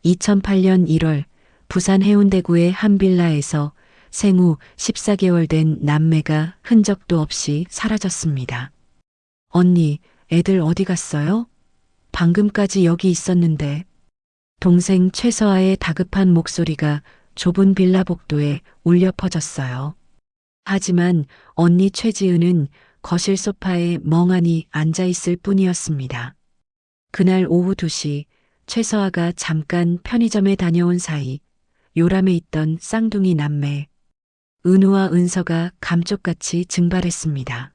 2008년 1월 부산 해운대구의 한 빌라에서 생후 14개월 된 남매가 흔적도 없이 사라졌습니다. 언니, 애들 어디 갔어요? 방금까지 여기 있었는데. 동생 최서아의 다급한 목소리가 좁은 빌라 복도에 울려 퍼졌어요. 하지만 언니 최지은은 거실 소파에 멍하니 앉아 있을 뿐이었습니다. 그날 오후 2시 최서아가 잠깐 편의점에 다녀온 사이 요람에 있던 쌍둥이 남매 은우와 은서가 감쪽같이 증발했습니다.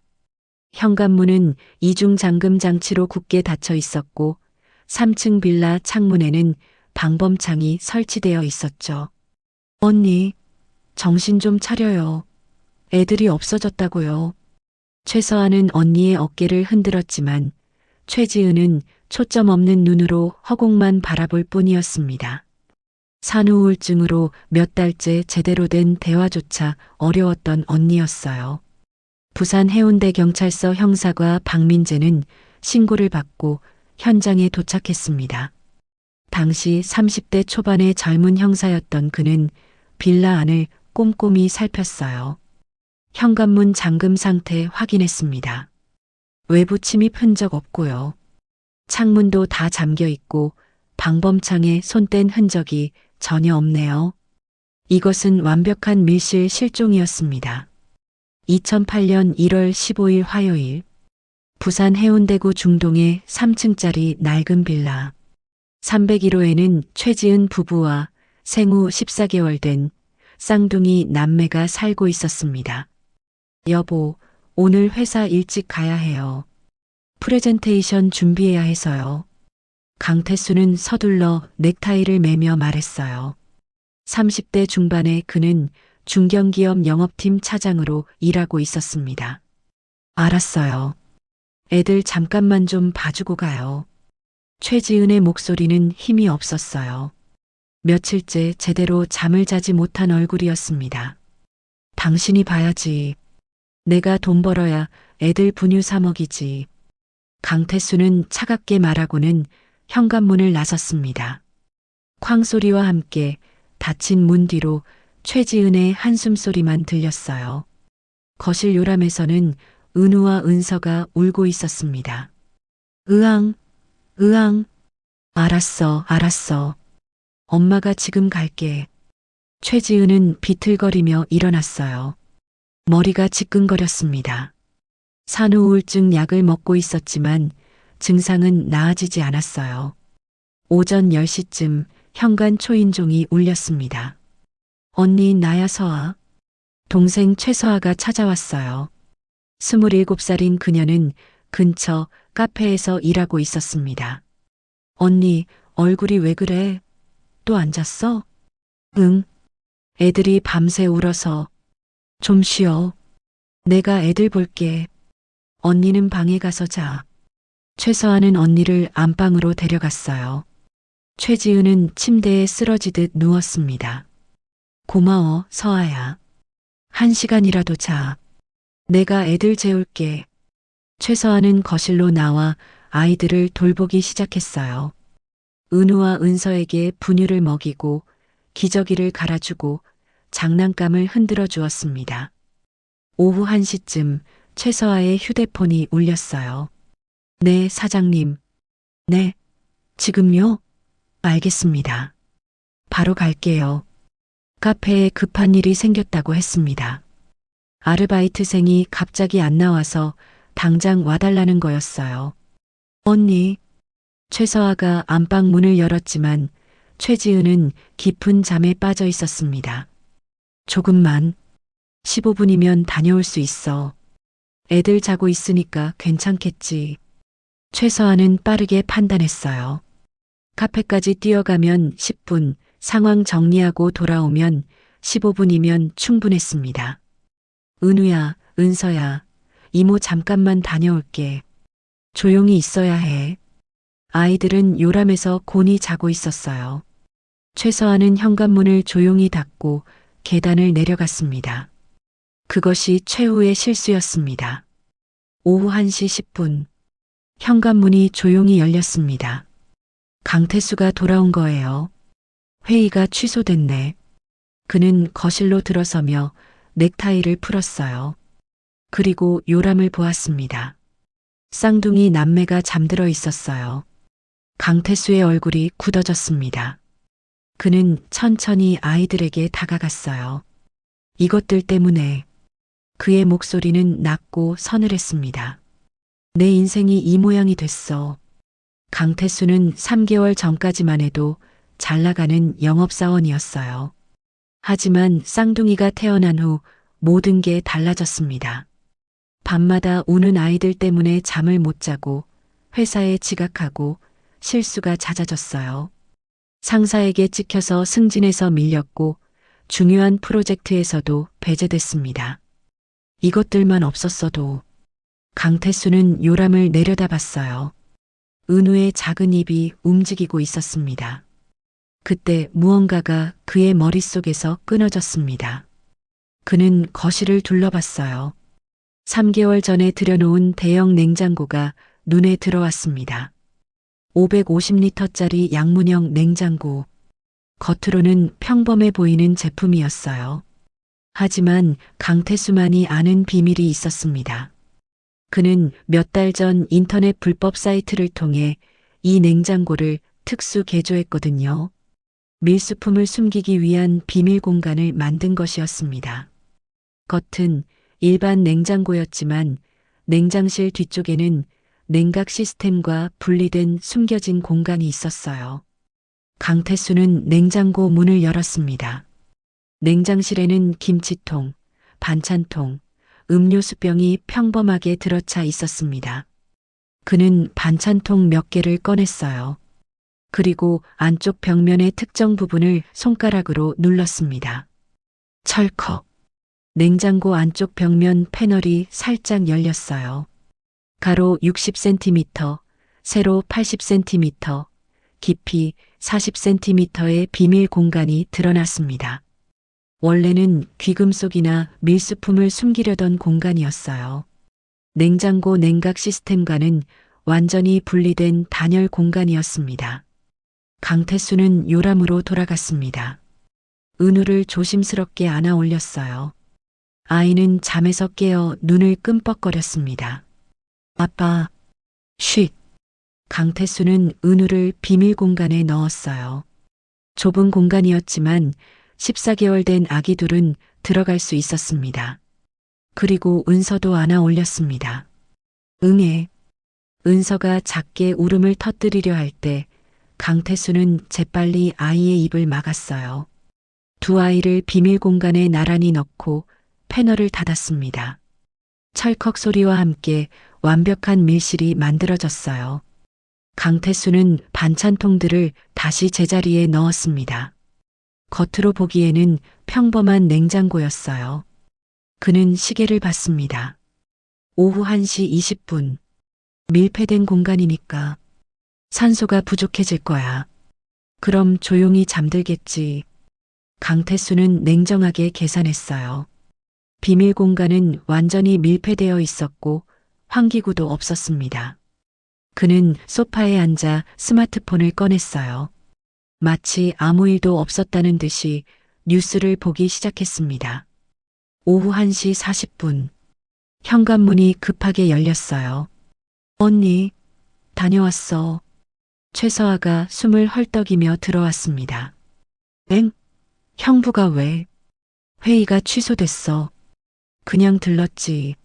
현관문은 이중 잠금 장치로 굳게 닫혀 있었고 3층 빌라 창문에는 방범창이 설치되어 있었죠. 언니, 정신 좀 차려요. 애들이 없어졌다고요. 최서아는 언니의 어깨를 흔들었지만 최지은은 초점 없는 눈으로 허공만 바라볼 뿐이었습니다. 산후우울증으로 몇 달째 제대로 된 대화조차 어려웠던 언니였어요. 부산 해운대 경찰서 형사과 박민재는 신고를 받고 현장에 도착했습니다. 당시 30대 초반의 젊은 형사였던 그는 빌라 안을 꼼꼼히 살폈어요. 현관문 잠금 상태 확인했습니다. 외부 침입 흔적 없고요. 창문도 다 잠겨 있고 방범창에 손 뗀 흔적이 전혀 없네요. 이것은 완벽한 밀실 실종이었습니다. 2008년 1월 15일 화요일 부산 해운대구 중동의 3층짜리 낡은 빌라 301호에는 최지은 부부와 생후 14개월 된 쌍둥이 남매가 살고 있었습니다. 여보, 오늘 회사 일찍 가야 해요. 프레젠테이션 준비해야 해서요. 강태수는 서둘러 넥타이를 매며 말했어요. 30대 중반의 그는 중견기업 영업팀 차장으로 일하고 있었습니다. 알았어요. 애들 잠깐만 좀 봐주고 가요. 최지은의 목소리는 힘이 없었어요. 며칠째 제대로 잠을 자지 못한 얼굴이었습니다. 당신이 봐야지. 내가 돈 벌어야 애들 분유 사 먹이지. 강태수는 차갑게 말하고는 현관문을 나섰습니다. 쾅 소리와 함께 닫힌 문 뒤로 최지은의 한숨소리만 들렸어요. 거실 요람에서는 은우와 은서가 울고 있었습니다. 으앙, 으앙. 알았어, 알았어. 엄마가 지금 갈게. 최지은은 비틀거리며 일어났어요. 머리가 지끈거렸습니다. 산후우울증 약을 먹고 있었지만 증상은 나아지지 않았어요. 오전 10시쯤 현관 초인종이 울렸습니다. 언니, 나야 서아. 동생 최서아가 찾아왔어요. 27살인 그녀는 근처 카페에서 일하고 있었습니다. 언니, 얼굴이 왜 그래? 또 안 잤어? 응. 애들이 밤새 울어서. 좀 쉬어. 내가 애들 볼게. 언니는 방에 가서 자. 최서아는 언니를 안방으로 데려갔어요. 최지은은 침대에 쓰러지듯 누웠습니다. 고마워, 서아야. 1시간이라도 자. 내가 애들 재울게. 최서아는 거실로 나와 아이들을 돌보기 시작했어요. 은우와 은서에게 분유를 먹이고 기저귀를 갈아주고 장난감을 흔들어 주었습니다. 오후 1시쯤 최서아의 휴대폰이 울렸어요. 네, 사장님. 네, 지금요? 알겠습니다. 바로 갈게요. 카페에 급한 일이 생겼다고 했습니다. 아르바이트생이 갑자기 안 나와서 당장 와달라는 거였어요. 언니. 최서아가 안방 문을 열었지만 최지은은 깊은 잠에 빠져 있었습니다. 조금만. 15분이면 다녀올 수 있어. 애들 자고 있으니까 괜찮겠지. 최서아는 빠르게 판단했어요. 카페까지 뛰어가면 10분, 상황 정리하고 돌아오면 15분이면 충분했습니다. 은우야, 은서야, 이모 잠깐만 다녀올게. 조용히 있어야 해. 아이들은 요람에서 곤히 자고 있었어요. 최서아는 현관문을 조용히 닫고 계단을 내려갔습니다. 그것이 최후의 실수였습니다. 오후 1시 10분. 현관문이 조용히 열렸습니다. 강태수가 돌아온 거예요. 회의가 취소됐네. 그는 거실로 들어서며 넥타이를 풀었어요. 그리고 요람을 보았습니다. 쌍둥이 남매가 잠들어 있었어요. 강태수의 얼굴이 굳어졌습니다. 그는 천천히 아이들에게 다가갔어요. 이것들 때문에. 그의 목소리는 낮고 서늘했습니다. 내 인생이 이 모양이 됐어. 강태수는 3개월 전까지만 해도 잘 나가는 영업사원이었어요. 하지만 쌍둥이가 태어난 후 모든 게 달라졌습니다. 밤마다 우는 아이들 때문에 잠을 못 자고 회사에 지각하고 실수가 잦아졌어요. 상사에게 찍혀서 승진해서 밀렸고 중요한 프로젝트에서도 배제됐습니다. 이것들만 없었어도. 강태수는 요람을 내려다봤어요. 은우의 작은 입이 움직이고 있었습니다. 그때 무언가가 그의 머릿속에서 끊어졌습니다. 그는 거실을 둘러봤어요. 3개월 전에 들여놓은 대형 냉장고가 눈에 들어왔습니다. 550리터짜리 양문형 냉장고. 겉으로는 평범해 보이는 제품이었어요. 하지만 강태수만이 아는 비밀이 있었습니다. 그는 몇 달 전 인터넷 불법 사이트를 통해 이 냉장고를 특수 개조했거든요. 밀수품을 숨기기 위한 비밀 공간을 만든 것이었습니다. 겉은 일반 냉장고였지만 냉장실 뒤쪽에는 냉각 시스템과 분리된 숨겨진 공간이 있었어요. 강태수는 냉장고 문을 열었습니다. 냉장실에는 김치통, 반찬통, 음료수병이 평범하게 들어차 있었습니다. 그는 반찬통 몇 개를 꺼냈어요. 그리고 안쪽 벽면의 특정 부분을 손가락으로 눌렀습니다. 철컥. 냉장고 안쪽 벽면 패널이 살짝 열렸어요. 가로 60cm, 세로 80cm, 깊이 40cm의 비밀 공간이 드러났습니다. 원래는 귀금속이나 밀수품을 숨기려던 공간이었어요. 냉장고 냉각 시스템과는 완전히 분리된 단열 공간이었습니다. 강태수는 요람으로 돌아갔습니다. 은우를 조심스럽게 안아 올렸어요. 아이는 잠에서 깨어 눈을 끔뻑거렸습니다. 아빠, 쉿. 강태수는 은우를 비밀 공간에 넣었어요. 좁은 공간이었지만 14개월 된 아기 둘은 들어갈 수 있었습니다. 그리고 은서도 안아 올렸습니다. 응애. 은서가 작게 울음을 터뜨리려 할 때 강태수는 재빨리 아이의 입을 막았어요. 두 아이를 비밀 공간에 나란히 넣고 패널을 닫았습니다. 철컥 소리와 함께 완벽한 밀실이 만들어졌어요. 강태수는 반찬통들을 다시 제자리에 넣었습니다. 겉으로 보기에는 평범한 냉장고였어요. 그는 시계를 봤습니다. 오후 1시 20분. 밀폐된 공간이니까 산소가 부족해질 거야. 그럼 조용히 잠들겠지. 강태수는 냉정하게 계산했어요. 비밀 공간은 완전히 밀폐되어 있었고 환기구도 없었습니다. 그는 소파에 앉아 스마트폰을 꺼냈어요. 마치 아무 일도 없었다는 듯이 뉴스를 보기 시작했습니다. 오후 1시 40분. 현관문이 급하게 열렸어요. 언니, 다녀왔어. 최서아가 숨을 헐떡이며 들어왔습니다. 엥? 형부가 왜? 회의가 취소됐어. 그냥 들렀지.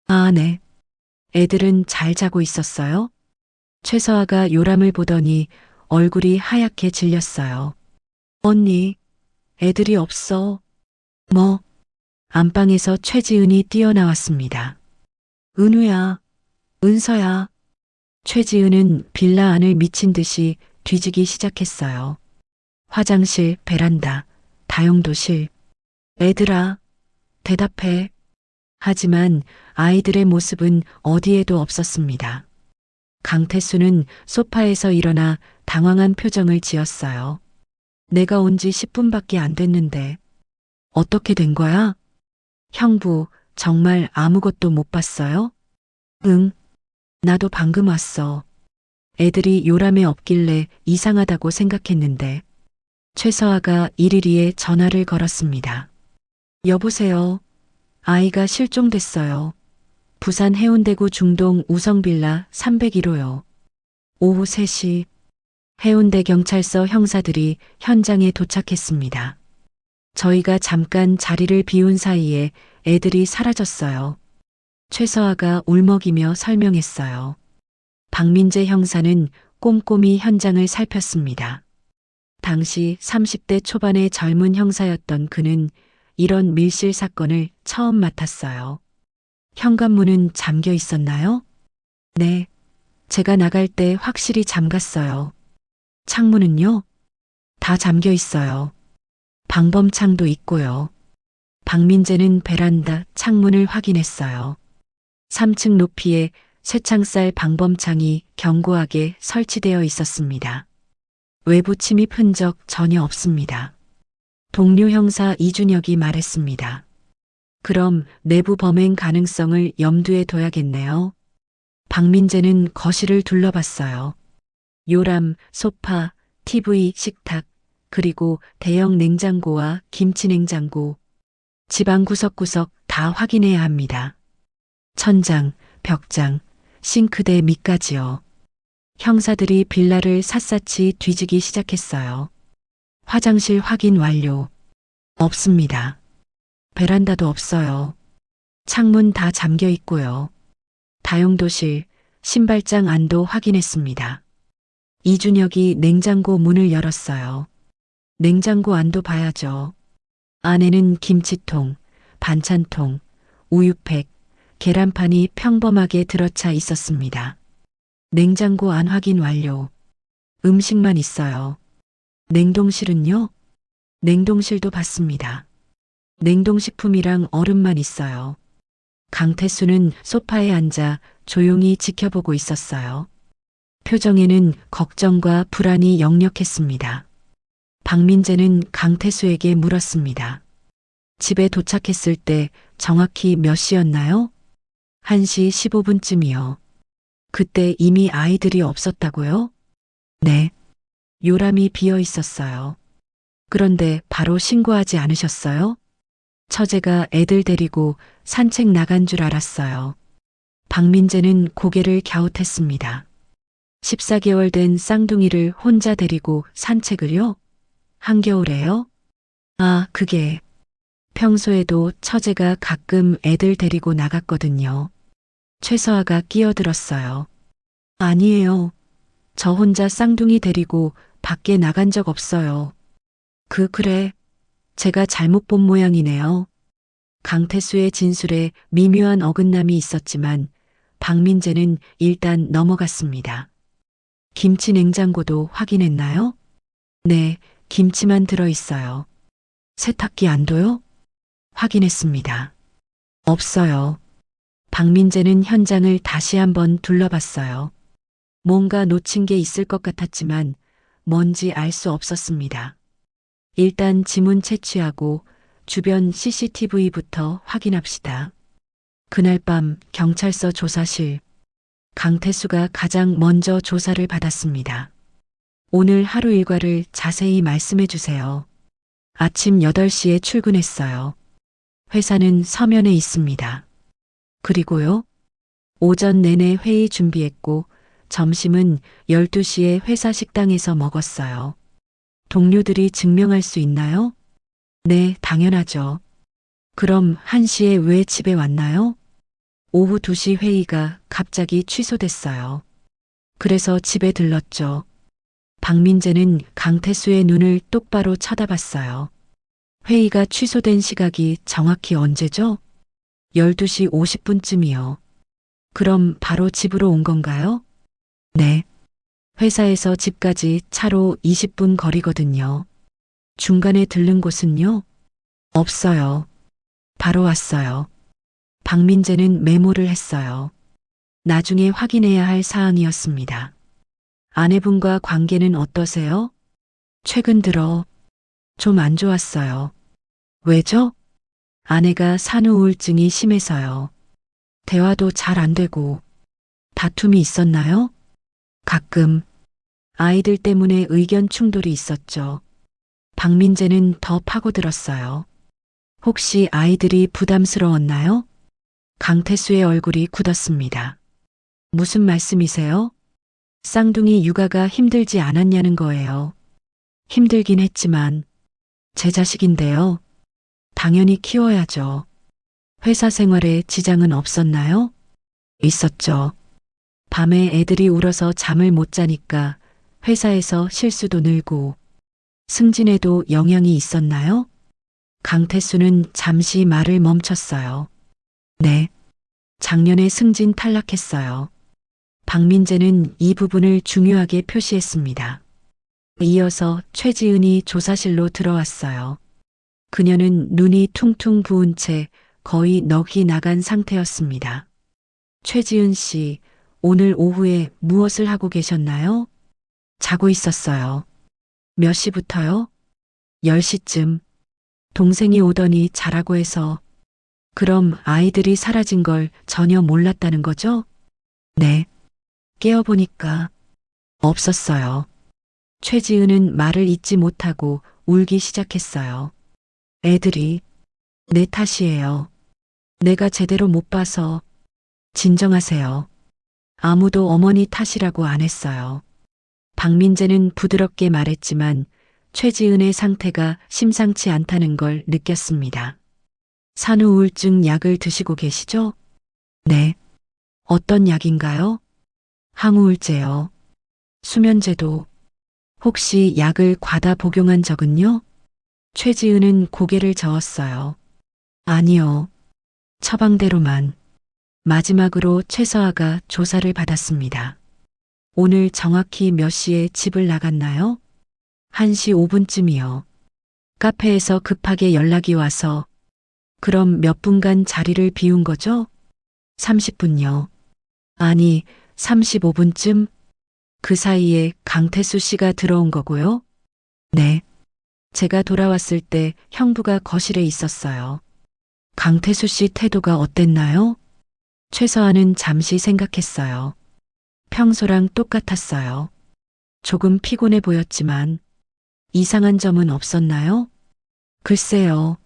아, 네. 애들은 잘 자고 있었어요? 최서아가 요람을 보더니 얼굴이 하얗게 질렸어요. 언니, 애들이 없어. 뭐? 안방에서 최지은이 뛰어나왔습니다. 은우야, 은서야. 최지은은 빌라 안을 미친 듯이 뒤지기 시작했어요. 화장실, 베란다, 다용도실. 애들아, 대답해. 하지만 아이들의 모습은 어디에도 없었습니다. 강태수는 소파에서 일어나 당황한 표정을 지었어요. 내가 온 지 10분밖에 안 됐는데. 어떻게 된 거야? 형부, 정말 아무것도 못 봤어요? 응. 나도 방금 왔어. 애들이 요람에 없길래 이상하다고 생각했는데. 최서아가 일일이에 전화를 걸었습니다. 여보세요. 아이가 실종됐어요. 부산 해운대구 중동 우성빌라 301호요. 오후 3시 해운대 경찰서 형사들이 현장에 도착했습니다. 저희가 잠깐 자리를 비운 사이에 애들이 사라졌어요. 최서아가 울먹이며 설명했어요. 박민재 형사는 꼼꼼히 현장을 살폈습니다. 당시 30대 초반의 젊은 형사였던 그는 이런 밀실 사건을 처음 맡았어요. 현관문은 잠겨 있었나요? 네. 제가 나갈 때 확실히 잠갔어요. 창문은요? 다 잠겨 있어요. 방범창도 있고요. 박민재는 베란다 창문을 확인했어요. 3층 높이의 쇠창살 방범창이 견고하게 설치되어 있었습니다. 외부 침입 흔적 전혀 없습니다. 동료 형사 이준혁이 말했습니다. 그럼 내부 범행 가능성을 염두에 둬야겠네요. 박민재는 거실을 둘러봤어요. 요람, 소파, TV, 식탁, 그리고 대형 냉장고와 김치 냉장고, 집안 구석구석 다 확인해야 합니다. 천장, 벽장, 싱크대 밑까지요. 형사들이 빌라를 샅샅이 뒤지기 시작했어요. 화장실 확인 완료. 없습니다. 베란다도 없어요. 창문 다 잠겨 있고요. 다용도실, 신발장 안도 확인했습니다. 이준혁이 냉장고 문을 열었어요. 냉장고 안도 봐야죠. 안에는 김치통, 반찬통, 우유팩, 계란판이 평범하게 들어차 있었습니다. 냉장고 안 확인 완료. 음식만 있어요. 냉동실은요? 냉동실도 봤습니다. 냉동식품이랑 얼음만 있어요. 강태수는 소파에 앉아 조용히 지켜보고 있었어요. 표정에는 걱정과 불안이 역력했습니다. 박민재는 강태수에게 물었습니다. 집에 도착했을 때 정확히 몇 시였나요? 1시 15분쯤이요. 그때 이미 아이들이 없었다고요? 네. 요람이 비어 있었어요. 그런데 바로 신고하지 않으셨어요? 처제가 애들 데리고 산책 나간 줄 알았어요. 박민재는 고개를 갸웃했습니다. 14개월 된 쌍둥이를 혼자 데리고 산책을요? 한겨울에요? 아, 그게. 평소에도 처제가 가끔 애들 데리고 나갔거든요. 최서아가 끼어들었어요. 아니에요. 저 혼자 쌍둥이 데리고 밖에 나간 적 없어요. 그래. 제가 잘못 본 모양이네요. 강태수의 진술에 미묘한 어긋남이 있었지만 박민재는 일단 넘어갔습니다. 김치 냉장고도 확인했나요? 네, 김치만 들어있어요. 세탁기 안도요? 확인했습니다. 없어요. 박민재는 현장을 다시 한번 둘러봤어요. 뭔가 놓친 게 있을 것 같았지만 뭔지 알 수 없었습니다. 일단 지문 채취하고 주변 CCTV부터 확인합시다. 그날 밤 경찰서 조사실, 강태수가 가장 먼저 조사를 받았습니다. 오늘 하루 일과를 자세히 말씀해 주세요. 아침 8시에 출근했어요. 회사는 서면에 있습니다. 그리고요? 오전 내내 회의 준비했고 점심은 12시에 회사 식당에서 먹었어요. 동료들이 증명할 수 있나요? 네, 당연하죠. 그럼 1시에 왜 집에 왔나요? 오후 2시 회의가 갑자기 취소됐어요. 그래서 집에 들렀죠. 박민재는 강태수의 눈을 똑바로 쳐다봤어요. 회의가 취소된 시각이 정확히 언제죠? 12시 50분쯤이요. 그럼 바로 집으로 온 건가요? 네. 회사에서 집까지 차로 20분 거리거든요. 중간에 들른 곳은요? 없어요. 바로 왔어요. 박민재는 메모를 했어요. 나중에 확인해야 할 사항이었습니다. 아내분과 관계는 어떠세요? 최근 들어 좀 안 좋았어요. 왜죠? 아내가 산후 우울증이 심해서요. 대화도 잘 안 되고 다툼이 있었나요? 가끔 아이들 때문에 의견 충돌이 있었죠. 박민재는 더 파고들었어요. 혹시 아이들이 부담스러웠나요? 강태수의 얼굴이 굳었습니다. 무슨 말씀이세요? 쌍둥이 육아가 힘들지 않았냐는 거예요. 힘들긴 했지만 제 자식인데요. 당연히 키워야죠. 회사 생활에 지장은 없었나요? 있었죠. 밤에 애들이 울어서 잠을 못 자니까 회사에서 실수도 늘고 승진에도 영향이 있었나요? 강태수는 잠시 말을 멈췄어요. 네. 작년에 승진 탈락했어요. 박민재는 이 부분을 중요하게 표시했습니다. 이어서 최지은이 조사실로 들어왔어요. 그녀는 눈이 퉁퉁 부은 채 거의 넋이 나간 상태였습니다. 최지은 씨, 오늘 오후에 무엇을 하고 계셨나요? 자고 있었어요. 몇 시부터요? 10시쯤. 동생이 오더니 자라고 해서. 그럼 아이들이 사라진 걸 전혀 몰랐다는 거죠? 네. 깨어보니까 없었어요. 최지은은 말을 잇지 못하고 울기 시작했어요. 애들이 내 탓이에요. 내가 제대로 못 봐서. 진정하세요. 아무도 어머니 탓이라고 안 했어요. 박민재는 부드럽게 말했지만 최지은의 상태가 심상치 않다는 걸 느꼈습니다. 산후우울증 약을 드시고 계시죠? 네. 어떤 약인가요? 항우울제요. 수면제도. 혹시 약을 과다 복용한 적은요? 최지은은 고개를 저었어요. 아니요. 처방대로만. 마지막으로 최서아가 조사를 받았습니다. 오늘 정확히 몇 시에 집을 나갔나요? 1시 5분쯤이요. 카페에서 급하게 연락이 와서. 그럼 몇 분간 자리를 비운 거죠? 30분요. 아니, 35분쯤? 그 사이에 강태수 씨가 들어온 거고요? 네. 제가 돌아왔을 때 형부가 거실에 있었어요. 강태수 씨 태도가 어땠나요? 최서아는 잠시 생각했어요. 평소랑 똑같았어요. 조금 피곤해 보였지만 이상한 점은 없었나요? 글쎄요.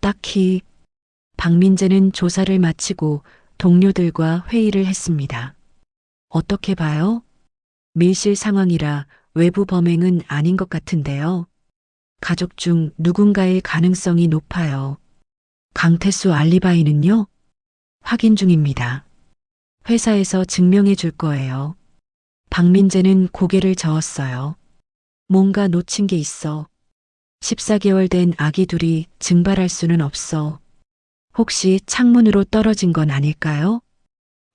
딱히. 박민재는 조사를 마치고 동료들과 회의를 했습니다. 어떻게 봐요? 밀실 상황이라 외부 범행은 아닌 것 같은데요. 가족 중 누군가일 가능성이 높아요. 강태수 알리바이는요? 확인 중입니다. 회사에서 증명해 줄 거예요. 박민재는 고개를 저었어요. 뭔가 놓친 게 있어. 14개월 된 아기 둘이 증발할 수는 없어. 혹시 창문으로 떨어진 건 아닐까요?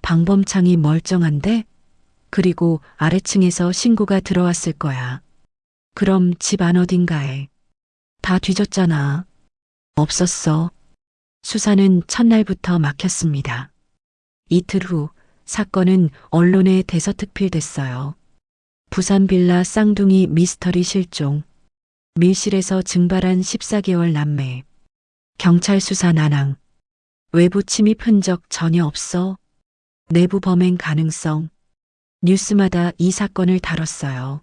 방범창이 멀쩡한데? 그리고 아래층에서 신고가 들어왔을 거야. 그럼 집 안 어딘가에. 다 뒤졌잖아. 없었어. 수사는 첫날부터 막혔습니다. 이틀 후 사건은 언론에 대서특필됐어요. 부산 빌라 쌍둥이 미스터리 실종. 밀실에서 증발한 14개월 남매. 경찰 수사 난항. 외부 침입 흔적 전혀 없어. 내부 범행 가능성. 뉴스마다 이 사건을 다뤘어요.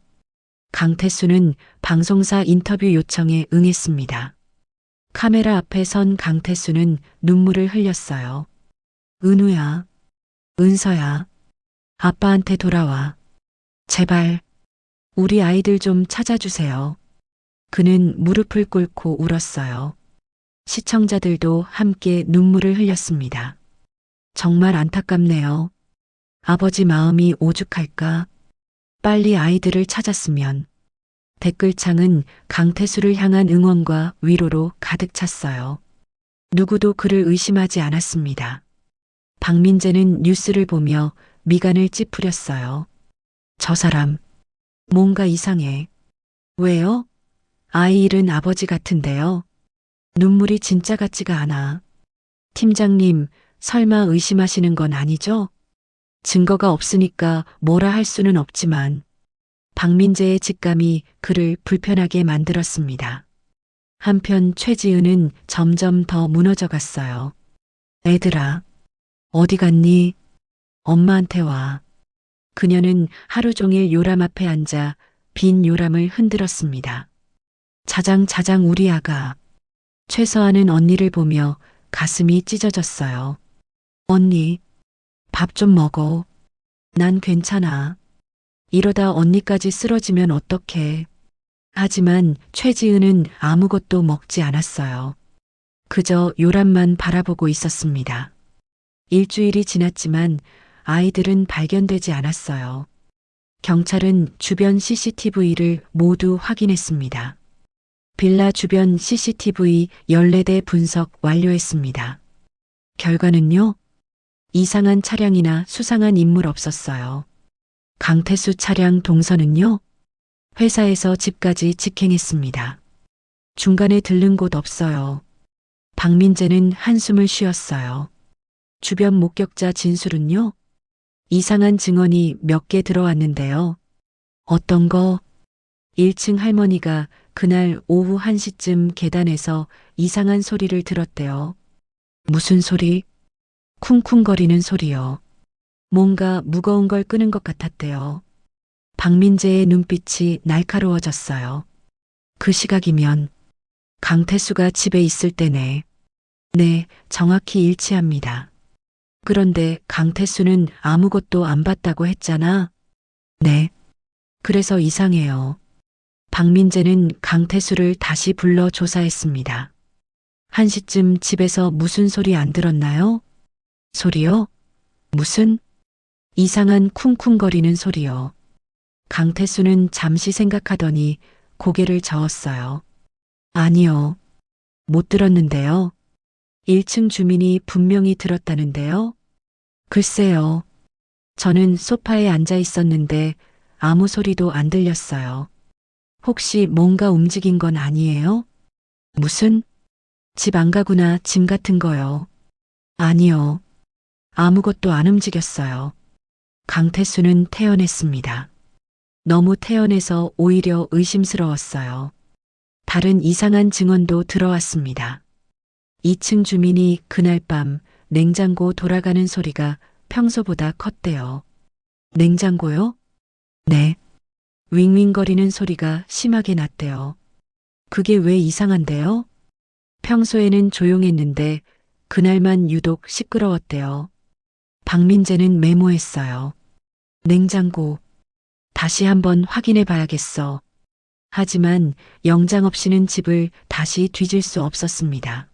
강태수는 방송사 인터뷰 요청에 응했습니다. 카메라 앞에 선 강태수는 눈물을 흘렸어요. 은우야, 은서야, 아빠한테 돌아와. 제발, 우리 아이들 좀 찾아주세요. 그는 무릎을 꿇고 울었어요. 시청자들도 함께 눈물을 흘렸습니다. 정말 안타깝네요. 아버지 마음이 오죽할까? 빨리 아이들을 찾았으면. 댓글창은 강태수를 향한 응원과 위로로 가득 찼어요. 누구도 그를 의심하지 않았습니다. 박민재는 뉴스를 보며 미간을 찌푸렸어요. 저 사람, 뭔가 이상해. 왜요? 아이 잃은 아버지 같은데요. 눈물이 진짜 같지가 않아. 팀장님, 설마 의심하시는 건 아니죠? 증거가 없으니까 뭐라 할 수는 없지만 박민재의 직감이 그를 불편하게 만들었습니다. 한편 최지은은 점점 더 무너져 갔어요. 애들아, 어디 갔니? 엄마한테 와. 그녀는 하루 종일 요람 앞에 앉아 빈 요람을 흔들었습니다. 자장 우리 아가. 최서아는 언니를 보며 가슴이 찢어졌어요. 언니, 밥 좀 먹어. 난 괜찮아. 이러다 언니까지 쓰러지면 어떡해. 하지만 최지은은 아무것도 먹지 않았어요. 그저 요람만 바라보고 있었습니다. 일주일이 지났지만 아이들은 발견되지 않았어요. 경찰은 주변 CCTV를 모두 확인했습니다. 빌라 주변 CCTV 14대 분석 완료했습니다. 결과는요? 이상한 차량이나 수상한 인물 없었어요. 강태수 차량 동선은요? 회사에서 집까지 직행했습니다. 중간에 들른 곳 없어요. 박민재는 한숨을 쉬었어요. 주변 목격자 진술은요? 이상한 증언이 몇 개 들어왔는데요. 어떤 거? 1층 할머니가 그날 오후 1시쯤 계단에서 이상한 소리를 들었대요. 무슨 소리? 쿵쿵거리는 소리요. 뭔가 무거운 걸 끄는 것 같았대요. 박민재의 눈빛이 날카로워졌어요. 그 시각이면 강태수가 집에 있을 때네. 네, 정확히 일치합니다. 그런데 강태수는 아무것도 안 봤다고 했잖아. 네. 그래서 이상해요. 박민재는 강태수를 다시 불러 조사했습니다. 1시쯤 집에서 무슨 소리 안 들었나요? 소리요? 무슨? 이상한 쿵쿵거리는 소리요. 강태수는 잠시 생각하더니 고개를 저었어요. 아니요. 못 들었는데요. 1층 주민이 분명히 들었다는데요. 글쎄요. 저는 소파에 앉아 있었는데 아무 소리도 안 들렸어요. 혹시 뭔가 움직인 건 아니에요? 무슨? 집 안 가구나 짐 같은 거요. 아니요. 아무것도 안 움직였어요. 강태수는 태연했습니다. 너무 태연해서 오히려 의심스러웠어요. 다른 이상한 증언도 들어왔습니다. 2층 주민이 그날 밤 냉장고 돌아가는 소리가 평소보다 컸대요. 냉장고요? 네. 윙윙거리는 소리가 심하게 났대요. 그게 왜 이상한데요? 평소에는 조용했는데 그날만 유독 시끄러웠대요. 박민재는 메모했어요. 냉장고. 다시 한번 확인해 봐야겠어. 하지만 영장 없이는 집을 다시 뒤질 수 없었습니다.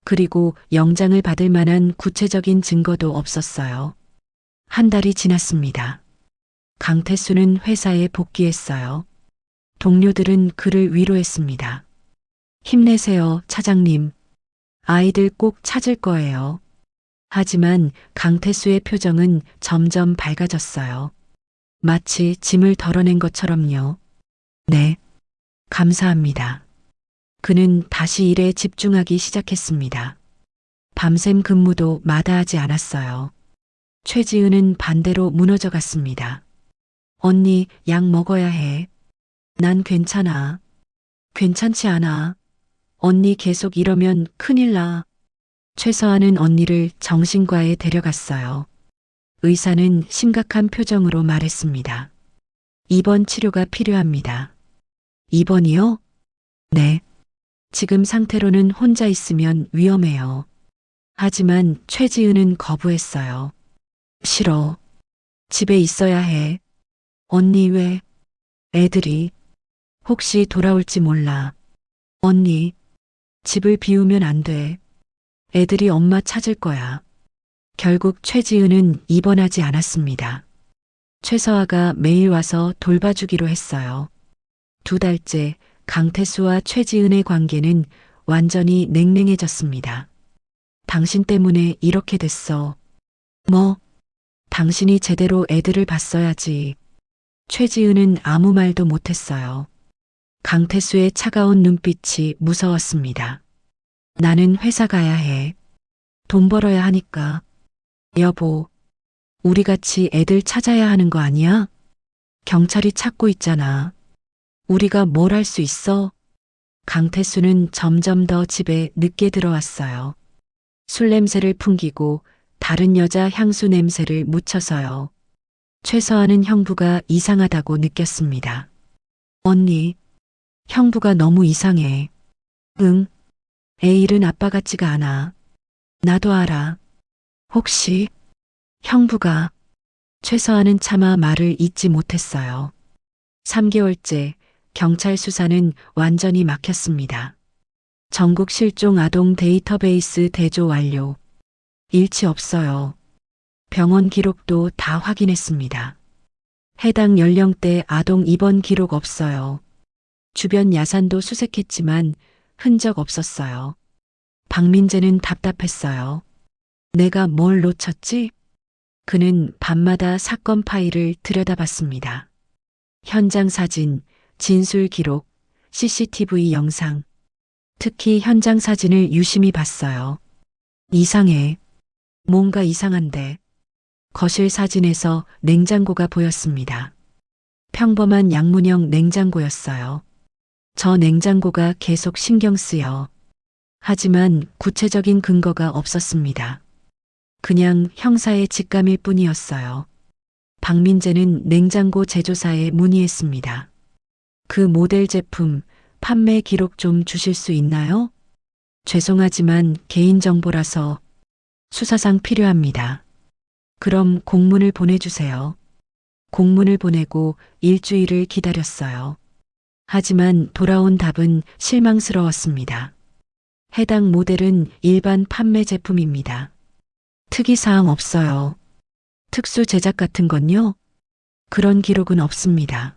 그리고 영장을 받을 만한 구체적인 증거도 없었어요. 한 달이 지났습니다. 강태수는 회사에 복귀했어요. 동료들은 그를 위로했습니다. 힘내세요, 차장님. 아이들 꼭 찾을 거예요. 하지만 강태수의 표정은 점점 밝아졌어요. 마치 짐을 덜어낸 것처럼요. 네, 감사합니다. 그는 다시 일에 집중하기 시작했습니다. 밤샘 근무도 마다하지 않았어요. 최지은은 반대로 무너져 갔습니다. 언니, 약 먹어야 해. 난 괜찮아. 괜찮지 않아. 언니 계속 이러면 큰일 나. 최서아는 언니를 정신과에 데려갔어요. 의사는 심각한 표정으로 말했습니다. 입원 치료가 필요합니다. 입원이요? 네. 지금 상태로는 혼자 있으면 위험해요. 하지만 최지은은 거부했어요. 싫어. 집에 있어야 해. 언니 왜? 애들이 혹시 돌아올지 몰라. 언니, 집을 비우면 안 돼. 애들이 엄마 찾을 거야. 결국 최지은은 입원하지 않았습니다. 최서아가 매일 와서 돌봐주기로 했어요. 2달째 강태수와 최지은의 관계는 완전히 냉랭해졌습니다. 당신 때문에 이렇게 됐어. 뭐? 당신이 제대로 애들을 봤어야지. 최지은은 아무 말도 못했어요. 강태수의 차가운 눈빛이 무서웠습니다. 나는 회사 가야 해. 돈 벌어야 하니까. 여보, 우리 같이 애들 찾아야 하는 거 아니야? 경찰이 찾고 있잖아. 우리가 뭘 할 수 있어? 강태수는 점점 더 집에 늦게 들어왔어요. 술 냄새를 풍기고 다른 여자 향수 냄새를 묻혀서요. 최서아는 형부가 이상하다고 느꼈습니다. 언니, 형부가 너무 이상해. 응, 애 일은 아빠 같지가 않아. 나도 알아. 혹시 형부가 최서아는 차마 말을 잇지 못했어요. 3개월째 경찰 수사는 완전히 막혔습니다. 전국 실종 아동 데이터베이스 대조 완료. 일치 없어요. 병원 기록도 다 확인했습니다. 해당 연령대 아동 입원 기록 없어요. 주변 야산도 수색했지만 흔적 없었어요. 박민재는 답답했어요. 내가 뭘 놓쳤지? 그는 밤마다 사건 파일을 들여다봤습니다. 현장 사진, 진술 기록, CCTV 영상. 특히 현장 사진을 유심히 봤어요. 이상해. 뭔가 이상한데. 거실 사진에서 냉장고가 보였습니다. 평범한 양문형 냉장고였어요. 저 냉장고가 계속 신경 쓰여. 하지만 구체적인 근거가 없었습니다. 그냥 형사의 직감일 뿐이었어요. 박민재는 냉장고 제조사에 문의했습니다. 그 모델 제품 판매 기록 좀 주실 수 있나요? 죄송하지만 개인정보라서 수사상 필요합니다. 그럼 공문을 보내주세요. 공문을 보내고 일주일을 기다렸어요. 하지만 돌아온 답은 실망스러웠습니다. 해당 모델은 일반 판매 제품입니다. 특이사항 없어요. 특수 제작 같은 건요? 그런 기록은 없습니다.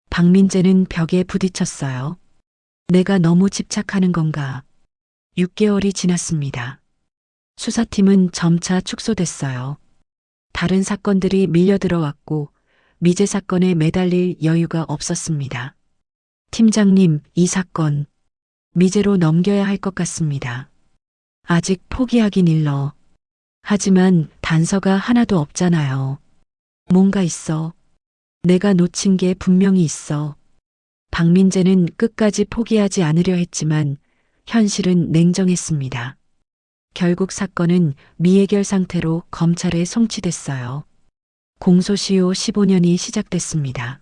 박민재는 벽에 부딪혔어요. 내가 너무 집착하는 건가? 6개월이 지났습니다. 수사팀은 점차 축소됐어요. 다른 사건들이 밀려들어왔고 미제 사건에 매달릴 여유가 없었습니다. 팀장님, 이 사건 미제로 넘겨야 할 것 같습니다. 아직 포기하긴 일러. 하지만 단서가 하나도 없잖아요. 뭔가 있어. 내가 놓친 게 분명히 있어. 박민재는 끝까지 포기하지 않으려 했지만 현실은 냉정했습니다. 결국 사건은 미해결 상태로 검찰에 송치됐어요. 공소시효 15년이 시작됐습니다.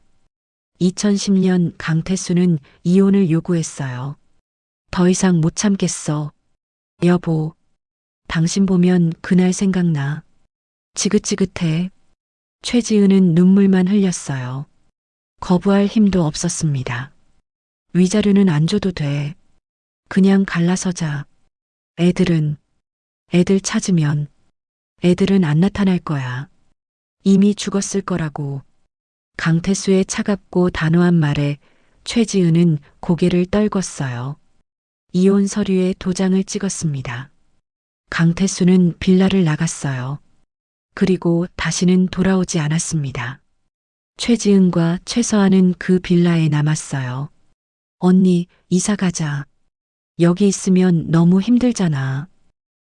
2010년 강태수는 이혼을 요구했어요. 더 이상 못 참겠어. 여보, 당신 보면 그날 생각나. 지긋지긋해. 최지은은 눈물만 흘렸어요. 거부할 힘도 없었습니다. 위자료는 안 줘도 돼. 그냥 갈라서자. 애들 찾으면 애들은 안 나타날 거야. 이미 죽었을 거라고. 강태수의 차갑고 단호한 말에 최지은은 고개를 떨궜어요. 이혼 서류에 도장을 찍었습니다. 강태수는 빌라를 나갔어요. 그리고 다시는 돌아오지 않았습니다. 최지은과 최서아는 그 빌라에 남았어요. 언니, 이사 가자. 여기 있으면 너무 힘들잖아.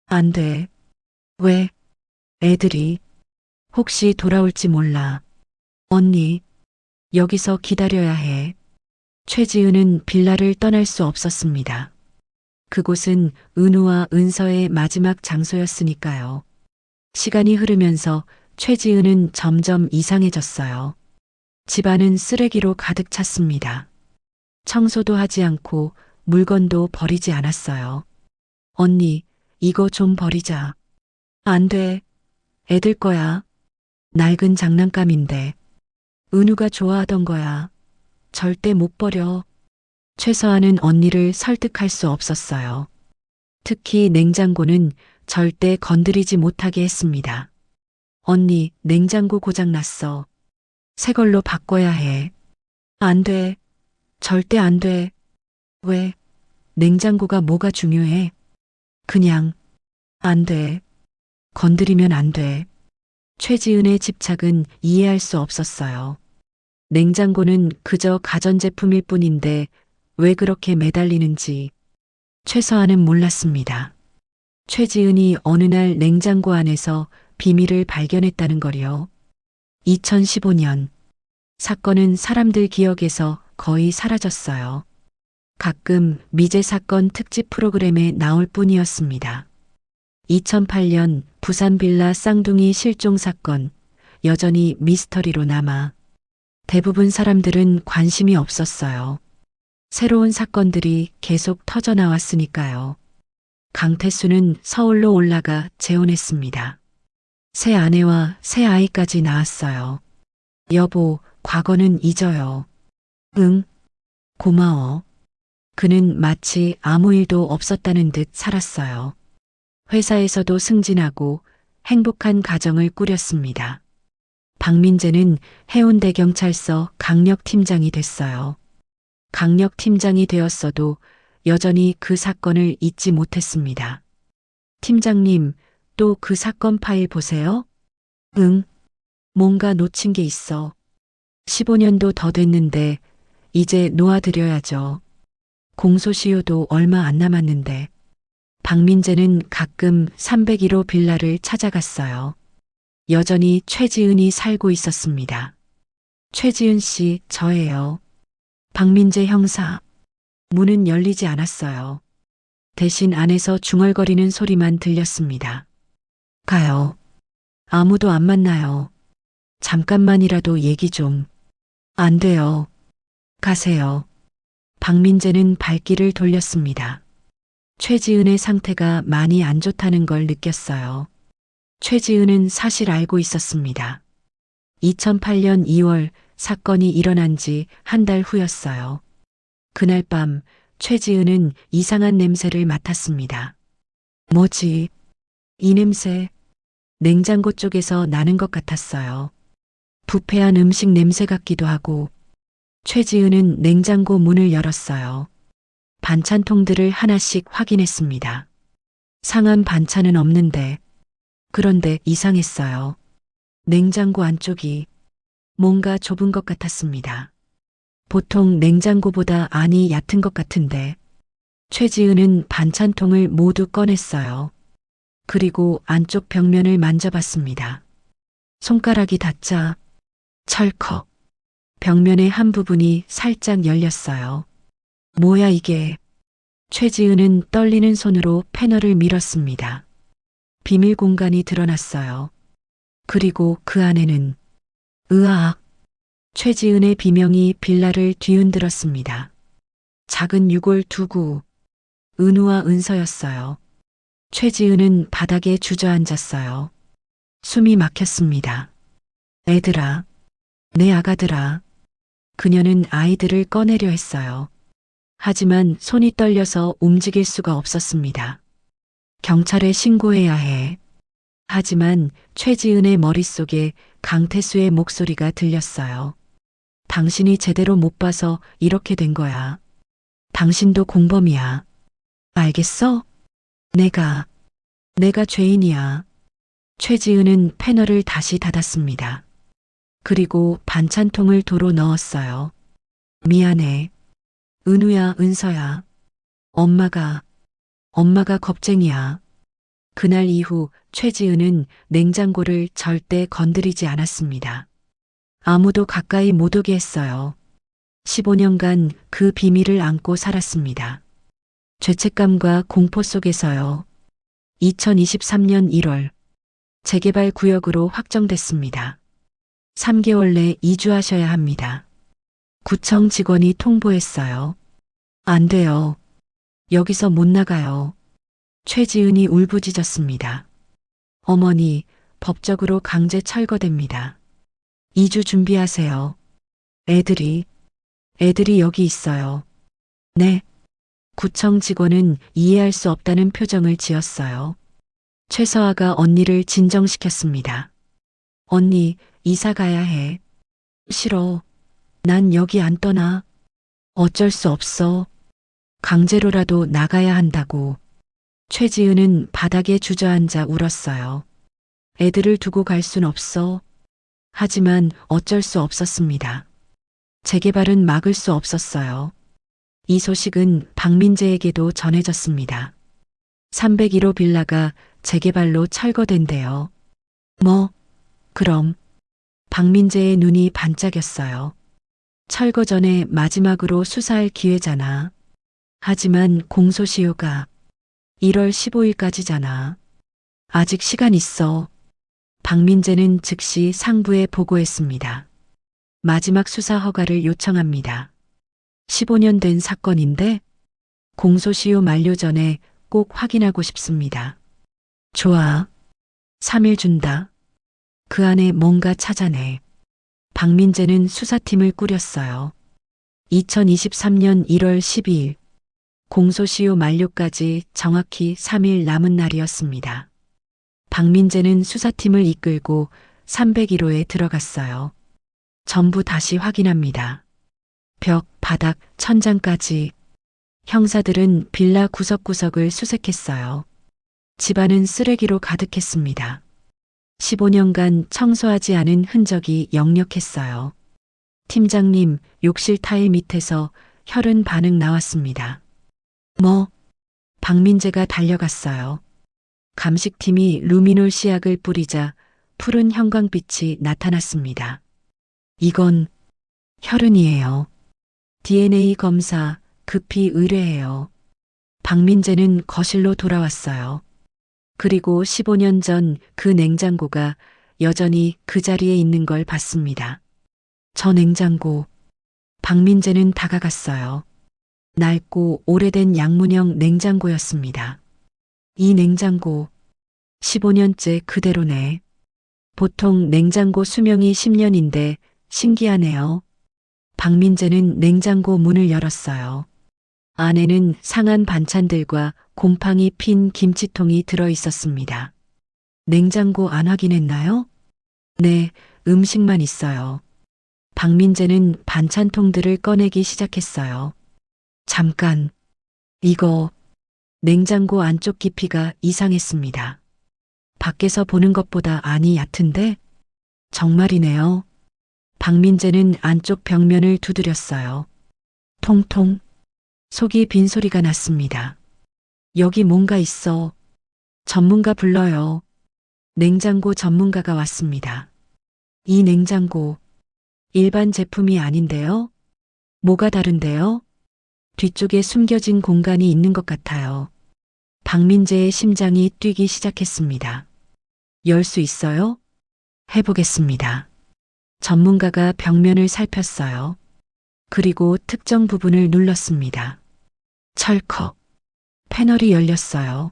안 돼. 왜? 애들이 혹시 돌아올지 몰라. 언니, 여기서 기다려야 해. 최지은은 빌라를 떠날 수 없었습니다. 그곳은 은우와 은서의 마지막 장소였으니까요. 시간이 흐르면서 최지은은 점점 이상해졌어요. 집안은 쓰레기로 가득 찼습니다. 청소도 하지 않고 물건도 버리지 않았어요. 언니, 이거 좀 버리자. 안 돼. 애들 거야. 낡은 장난감인데. 은우가 좋아하던 거야. 절대 못 버려. 최서아는 언니를 설득할 수 없었어요. 특히 냉장고는 절대 건드리지 못하게 했습니다. 언니, 냉장고 고장 났어. 새 걸로 바꿔야 해. 안 돼. 절대 안 돼. 왜? 냉장고가 뭐가 중요해? 그냥 안 돼. 건드리면 안 돼. 최지은의 집착은 이해할 수 없었어요. 냉장고는 그저 가전제품일 뿐인데 왜 그렇게 매달리는지 최서아는 몰랐습니다. 최지은이 어느 날 냉장고 안에서 비밀을 발견했다는 거리요. 2015년 사건은 사람들 기억에서 거의 사라졌어요. 가끔 미제 사건 특집 프로그램에 나올 뿐이었습니다. 2008년 부산 빌라 쌍둥이 실종 사건 여전히 미스터리로 남아 대부분 사람들은 관심이 없었어요. 새로운 사건들이 계속 터져 나왔으니까요. 강태수는 서울로 올라가 재혼했습니다. 새 아내와 새 아이까지 낳았어요. 여보, 과거는 잊어요. 응, 고마워. 그는 마치 아무 일도 없었다는 듯 살았어요. 회사에서도 승진하고 행복한 가정을 꾸렸습니다. 박민재는 해운대경찰서 강력팀장이 됐어요. 강력팀장이 되었어도 여전히 그 사건을 잊지 못했습니다. 팀장님, 또 그 사건 파일 보세요? 응, 뭔가 놓친 게 있어. 15년도 더 됐는데 이제 놓아드려야죠. 공소시효도 얼마 안 남았는데. 박민재는 가끔 301호 빌라를 찾아갔어요. 여전히 최지은이 살고 있었습니다. 최지은 씨, 저예요. 박민재 형사. 문은 열리지 않았어요. 대신 안에서 중얼거리는 소리만 들렸습니다. 가요. 아무도 안 만나요. 잠깐만이라도 얘기 좀. 안 돼요. 가세요. 박민재는 발길을 돌렸습니다. 최지은의 상태가 많이 안 좋다는 걸 느꼈어요. 최지은은 사실 알고 있었습니다. 2008년 2월 사건이 일어난 지 한 달 후였어요. 그날 밤 최지은은 이상한 냄새를 맡았습니다. 뭐지? 이 냄새. 냉장고 쪽에서 나는 것 같았어요. 부패한 음식 냄새 같기도 하고. 최지은은 냉장고 문을 열었어요. 반찬통들을 하나씩 확인했습니다. 상한 반찬은 없는데, 그런데 이상했어요. 냉장고 안쪽이 뭔가 좁은 것 같았습니다. 보통 냉장고보다 안이 얕은 것 같은데, 최지은은 반찬통을 모두 꺼냈어요. 그리고 안쪽 벽면을 만져봤습니다. 손가락이 닿자 철컥. 벽면의 한 부분이 살짝 열렸어요. 뭐야 이게? 최지은은 떨리는 손으로 패널을 밀었습니다. 비밀 공간이 드러났어요. 그리고 그 안에는 으악. 최지은의 비명이 빌라를 뒤흔들었습니다. 작은 유골 2구. 은우와 은서였어요. 최지은은 바닥에 주저앉았어요. 숨이 막혔습니다. 애들아. 내 아가들아. 그녀는 아이들을 꺼내려 했어요. 하지만 손이 떨려서 움직일 수가 없었습니다. 경찰에 신고해야 해. 하지만 최지은의 머릿속에 강태수의 목소리가 들렸어요. 당신이 제대로 못 봐서 이렇게 된 거야. 당신도 공범이야. 알겠어? 내가 죄인이야. 최지은은 패널을 다시 닫았습니다. 그리고 반찬통을 도로 넣었어요. 미안해. 은우야, 은서야. 엄마가 겁쟁이야. 그날 이후 최지은은 냉장고를 절대 건드리지 않았습니다. 아무도 가까이 못 오게 했어요. 15년간 그 비밀을 안고 살았습니다. 죄책감과 공포 속에서요. 2023년 1월 재개발 구역으로 확정됐습니다. 3개월 내 이주하셔야 합니다. 구청 직원이 통보했어요. 안 돼요. 여기서 못 나가요. 최지은이 울부짖었습니다. 어머니, 법적으로 강제 철거됩니다. 이주 준비하세요. 애들이 여기 있어요. 네. 구청 직원은 이해할 수 없다는 표정을 지었어요. 최서아가 언니를 진정시켰습니다. 언니, 이사 가야 해. 싫어. 난 여기 안 떠나. 어쩔 수 없어. 강제로라도 나가야 한다고. 최지은은 바닥에 주저앉아 울었어요. 애들을 두고 갈 순 없어. 하지만 어쩔 수 없었습니다. 재개발은 막을 수 없었어요. 이 소식은 박민재에게도 전해졌습니다. 301호 빌라가 재개발로 철거된대요. 뭐? 그럼. 박민재의 눈이 반짝였어요. 철거 전에 마지막으로 수사할 기회잖아. 하지만 공소시효가 1월 15일까지잖아. 아직 시간 있어. 박민재는 즉시 상부에 보고했습니다. 마지막 수사 허가를 요청합니다. 15년 된 사건인데 공소시효 만료 전에 꼭 확인하고 싶습니다. 좋아. 3일 준다. 그 안에 뭔가 찾아내. 박민재는 수사팀을 꾸렸어요. 2023년 1월 12일 공소시효 만료까지 정확히 3일 남은 날이었습니다. 박민재는 수사팀을 이끌고 301호에 들어갔어요. 전부 다시 확인합니다. 벽, 바닥, 천장까지. 형사들은 빌라 구석구석을 수색했어요. 집안은 쓰레기로 가득했습니다. 15년간 청소하지 않은 흔적이 역력했어요. 팀장님, 욕실 타일 밑에서 혈흔 반응 나왔습니다. 뭐? 박민재가 달려갔어요. 감식팀이 루미놀 시약을 뿌리자 푸른 형광빛이 나타났습니다. 이건 혈흔이에요. DNA 검사 급히 의뢰해요. 박민재는 거실로 돌아왔어요. 그리고 15년 전 그 냉장고가 여전히 그 자리에 있는 걸 봤습니다. 저 냉장고. 박민재는 다가갔어요. 낡고 오래된 양문형 냉장고였습니다. 이 냉장고 15년째 그대로네. 보통 냉장고 수명이 10년인데 신기하네요. 박민재는 냉장고 문을 열었어요. 안에는 상한 반찬들과 곰팡이 핀 김치통이 들어 있었습니다. 냉장고 안 확인했나요? 네, 음식만 있어요. 박민재는 반찬통들을 꺼내기 시작했어요. 잠깐, 이거 냉장고 안쪽 깊이가 이상했습니다. 밖에서 보는 것보다 안이 얕은데? 정말이네요. 박민재는 안쪽 벽면을 두드렸어요. 통통. 속이 빈 소리가 났습니다. 여기 뭔가 있어. 전문가 불러요. 냉장고 전문가가 왔습니다. 이 냉장고 일반 제품이 아닌데요? 뭐가 다른데요? 뒤쪽에 숨겨진 공간이 있는 것 같아요. 박민재의 심장이 뛰기 시작했습니다. 열 수 있어요? 해보겠습니다. 전문가가 벽면을 살폈어요. 그리고 특정 부분을 눌렀습니다. 철컥. 패널이 열렸어요.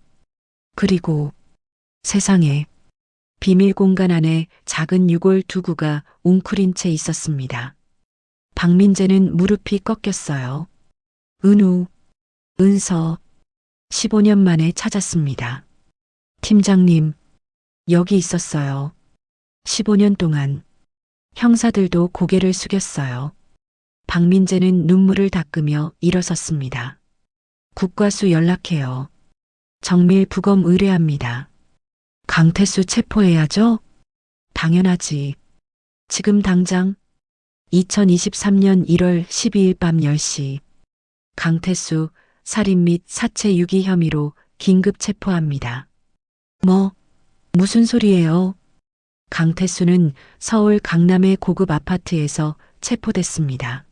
그리고 세상에 비밀 공간 안에 작은 유골 두구가 웅크린 채 있었습니다. 박민재는 무릎이 꺾였어요. 은우, 은서, 15년 만에 찾았습니다. 팀장님, 여기 있었어요. 15년 동안. 형사들도 고개를 숙였어요. 박민재는 눈물을 닦으며 일어섰습니다. 국과수 연락해요. 정밀 부검 의뢰합니다. 강태수 체포해야죠? 당연하지. 지금 당장 2023년 1월 12일 밤 10시 강태수 살인 및 사체 유기 혐의로 긴급 체포합니다. 무슨 소리예요? 강태수는 서울 강남의 고급 아파트에서 체포됐습니다.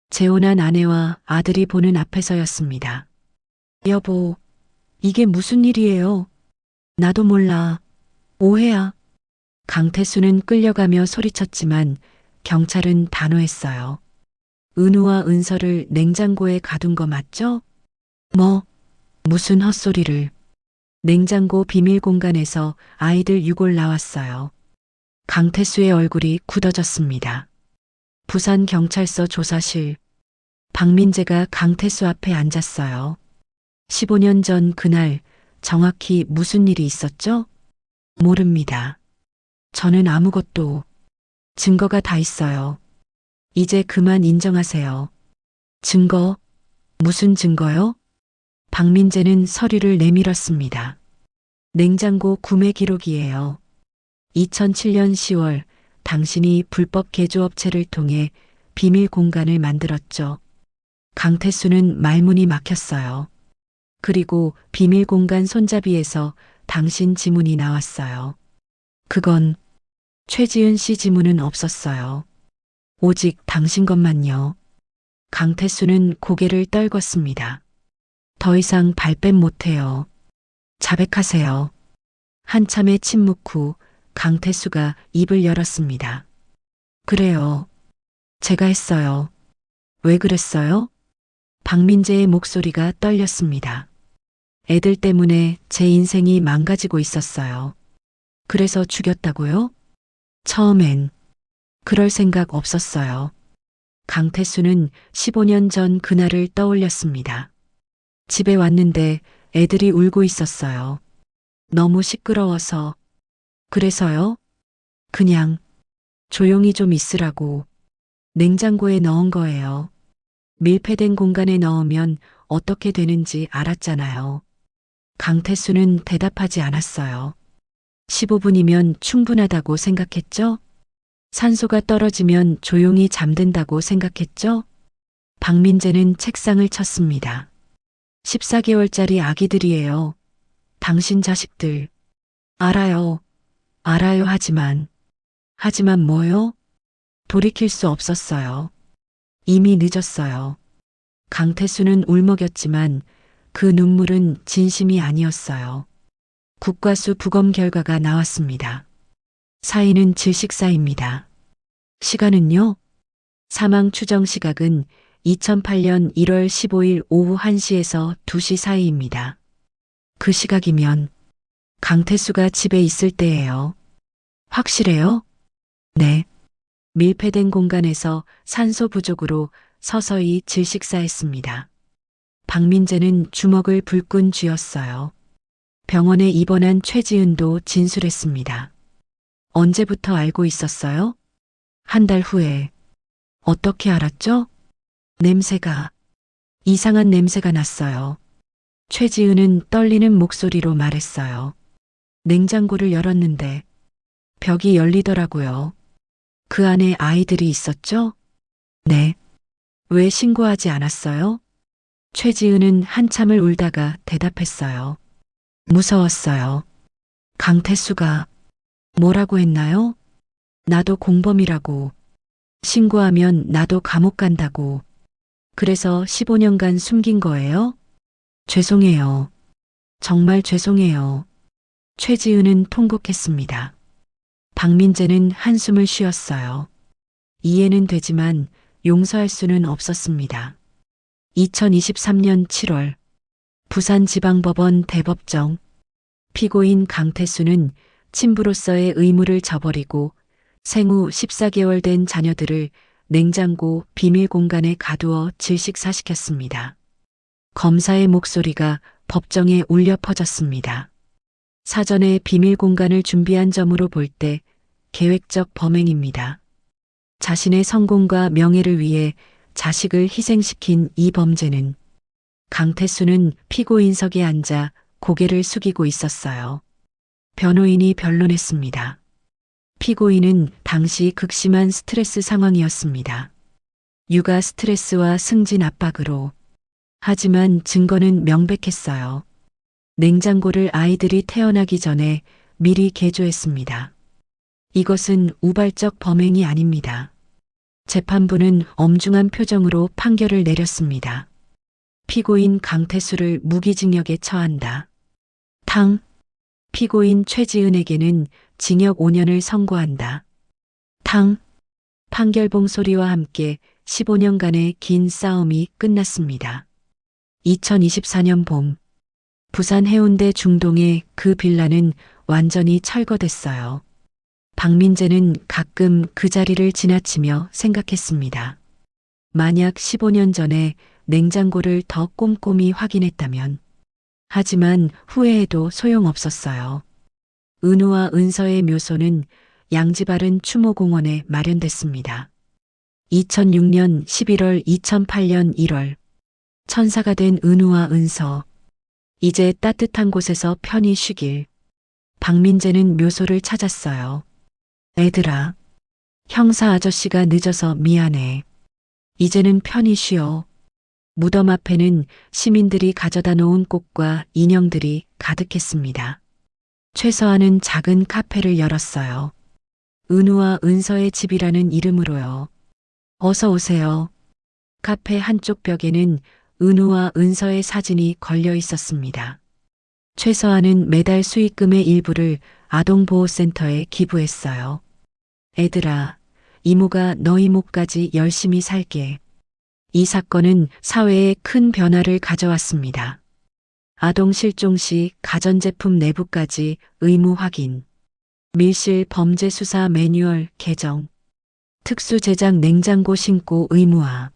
재혼한 아내와 아들이 보는 앞에서였습니다. 여보, 이게 무슨 일이에요? 나도 몰라. 오해야. 강태수는 끌려가며 소리쳤지만 경찰은 단호했어요. 은우와 은서를 냉장고에 가둔 거 맞죠? 무슨 헛소리를. 냉장고 비밀 공간에서 아이들 유골 나왔어요. 강태수의 얼굴이 굳어졌습니다. 부산경찰서 조사실. 박민재가 강태수 앞에 앉았어요. 15년 전 그날 정확히 무슨 일이 있었죠? 모릅니다. 저는 아무것도. 증거가 다 있어요. 이제 그만 인정하세요. 증거? 무슨 증거요? 박민재는 서류를 내밀었습니다. 냉장고 구매 기록이에요. 2007년 10월 당신이 불법 개조업체를 통해 비밀 공간을 만들었죠. 강태수는 말문이 막혔어요. 그리고 비밀 공간 손잡이에서 당신 지문이 나왔어요. 그건 최지은 씨 지문은 없었어요. 오직 당신 것만요. 강태수는 고개를 떨궜습니다. 더 이상 발뺌 못해요. 자백하세요. 한참의 침묵 후 강태수가 입을 열었습니다. 그래요. 제가 했어요. 왜 그랬어요? 박민재의 목소리가 떨렸습니다. 애들 때문에 제 인생이 망가지고 있었어요. 그래서 죽였다고요? 처음엔 그럴 생각 없었어요. 강태수는 15년 전 그날을 떠올렸습니다. 집에 왔는데 애들이 울고 있었어요. 너무 시끄러워서. 그래서요? 그냥 조용히 좀 있으라고 냉장고에 넣은 거예요. 밀폐된 공간에 넣으면 어떻게 되는지 알았잖아요. 강태수는 대답하지 않았어요. 15분이면 충분하다고 생각했죠? 산소가 떨어지면 조용히 잠든다고 생각했죠? 박민재는 책상을 쳤습니다. 14개월짜리 아기들이에요. 당신 자식들. 알아요. 알아요. 하지만 뭐요? 돌이킬 수 없었어요. 이미 늦었어요. 강태수는 울먹였지만 그 눈물은 진심이 아니었어요. 국과수 부검 결과가 나왔습니다. 사인은 질식사입니다. 시간은요? 사망 추정 시각은 2008년 1월 15일 오후 1시에서 2시 사이입니다. 그 시각이면 강태수가 집에 있을 때예요. 확실해요? 네. 밀폐된 공간에서 산소 부족으로 서서히 질식사했습니다. 박민재는 주먹을 불끈 쥐었어요. 병원에 입원한 최지은도 진술했습니다. 언제부터 알고 있었어요? 한 달 후에. 어떻게 알았죠? 냄새가, 이상한 냄새가 났어요. 최지은은 떨리는 목소리로 말했어요. 냉장고를 열었는데 벽이 열리더라고요. 그 안에 아이들이 있었죠? 네. 왜 신고하지 않았어요? 최지은은 한참을 울다가 대답했어요. 무서웠어요. 강태수가 뭐라고 했나요? 나도 공범이라고. 신고하면 나도 감옥 간다고. 그래서 15년간 숨긴 거예요? 죄송해요. 정말 죄송해요. 최지은은 통곡했습니다. 박민재는 한숨을 쉬었어요. 이해는 되지만 용서할 수는 없었습니다. 2023년 7월 부산지방법원 대법정. 피고인 강태수는 친부로서의 의무를 저버리고 생후 14개월 된 자녀들을 냉장고 비밀 공간에 가두어 질식사시켰습니다. 검사의 목소리가 법정에 울려 퍼졌습니다. 사전에 비밀 공간을 준비한 점으로 볼 때 계획적 범행입니다. 자신의 성공과 명예를 위해 자식을 희생시킨 이 범죄는 강태수는 피고인석에 앉아 고개를 숙이고 있었어요. 변호인이 변론했습니다. 피고인은 당시 극심한 스트레스 상황이었습니다. 육아 스트레스와 승진 압박으로. 하지만 증거는 명백했어요. 냉장고를 아이들이 태어나기 전에 미리 개조했습니다. 이것은 우발적 범행이 아닙니다. 재판부는 엄중한 표정으로 판결을 내렸습니다. 피고인 강태수를 무기징역에 처한다. 탕. 피고인 최지은에게는 징역 5년을 선고한다. 탕. 판결봉 소리와 함께 15년간의 긴 싸움이 끝났습니다. 2024년 봄, 부산 해운대 중동의 그 빌라는 완전히 철거됐어요. 박민재는 가끔 그 자리를 지나치며 생각했습니다. 만약 15년 전에 냉장고를 더 꼼꼼히 확인했다면. 하지만 후회해도 소용없었어요. 은우와 은서의 묘소는 양지바른 추모공원에 마련됐습니다. 2006년 11월 2008년 1월 천사가 된 은우와 은서. 이제 따뜻한 곳에서 편히 쉬길. 박민재는 묘소를 찾았어요. 애들아, 형사 아저씨가 늦어서 미안해. 이제는 편히 쉬어. 무덤 앞에는 시민들이 가져다 놓은 꽃과 인형들이 가득했습니다. 최서아는 작은 카페를 열었어요. 은우와 은서의 집이라는 이름으로요. 어서 오세요. 카페 한쪽 벽에는 은우와 은서의 사진이 걸려 있었습니다. 최서아는 매달 수익금의 일부를 아동보호센터에 기부했어요. 애들아, 이모가 너희 목까지 열심히 살게. 이 사건은 사회에 큰 변화를 가져왔습니다. 아동 실종 시 가전제품 내부까지 의무 확인, 밀실 범죄 수사 매뉴얼 개정, 특수 제작 냉장고 신고 의무화.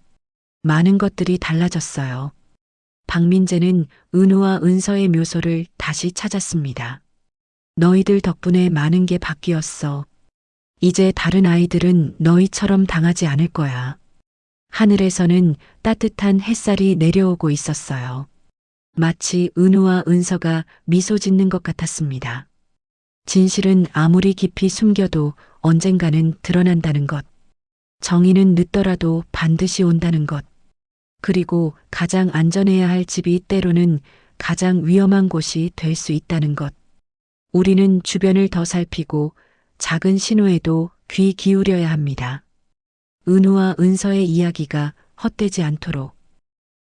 많은 것들이 달라졌어요. 박민재는 은우와 은서의 묘소를 다시 찾았습니다. 너희들 덕분에 많은 게 바뀌었어. 이제 다른 아이들은 너희처럼 당하지 않을 거야. 하늘에서는 따뜻한 햇살이 내려오고 있었어요. 마치 은우와 은서가 미소 짓는 것 같았습니다. 진실은 아무리 깊이 숨겨도 언젠가는 드러난다는 것. 정의는 늦더라도 반드시 온다는 것. 그리고 가장 안전해야 할 집이 때로는 가장 위험한 곳이 될 수 있다는 것. 우리는 주변을 더 살피고 작은 신호에도 귀 기울여야 합니다. 은우와 은서의 이야기가 헛되지 않도록.